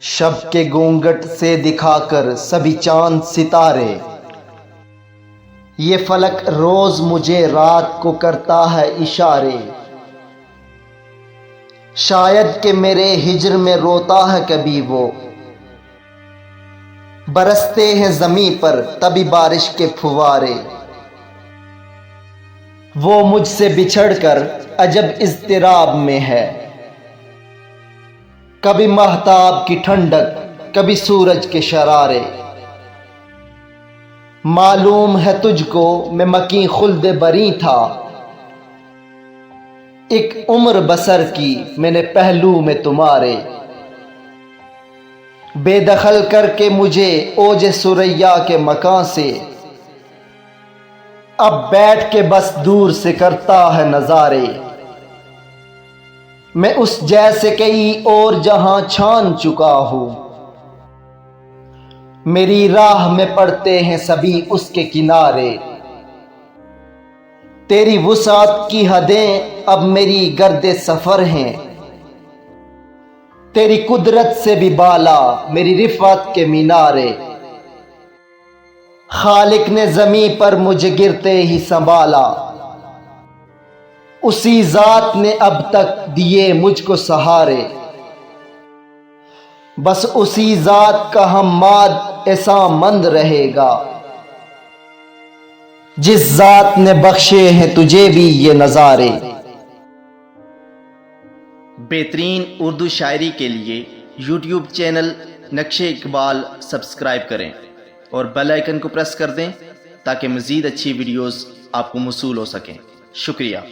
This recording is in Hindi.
शब के घूंघट से दिखाकर सभी चांद सितारे, ये फलक रोज मुझे रात को करता है इशारे। शायद कि मेरे हिज्र में रोता है कभी वो, बरसते हैं ज़मीं पर तभी बारिश के फुवारे। वो मुझसे बिछड़कर अजब इज़्तिराब में है, कभी महताब की ठंडक कभी सूरज के शरारे। मालूम है तुझको मैं मकी खुल्द बरी था, एक उम्र बसर की मैंने पहलू में तुम्हारे। बेदखल करके मुझे ओज सुरैया के मकान से, अब बैठ के बस दूर से करता है नजारे। मैं उस जैसे कई और जहां छान चुका हूं, मेरी राह में पड़ते हैं सभी उसके किनारे। तेरी वुसात की हदें अब मेरी गर्दे सफर हैं, तेरी कुदरत से भी बाला मेरी रिफात के मीनारे। खालिक ने ज़मीं पर मुझे गिरते ही संभाला, उसी ज़ात ने अब तक दिए मुझको सहारे। बस उसी ज़ात का हम्माद एहसानमंद रहेगा, जिस ज़ात ने बख्शे हैं तुझे भी ये नज़ारे। बेहतरीन उर्दू शायरी के लिए यूट्यूब चैनल नक्शे इकबाल सब्सक्राइब करें और बेल आइकन को प्रेस कर दें ताकि मज़ीद अच्छी वीडियोस आपको मौसूल हो सकें। शुक्रिया।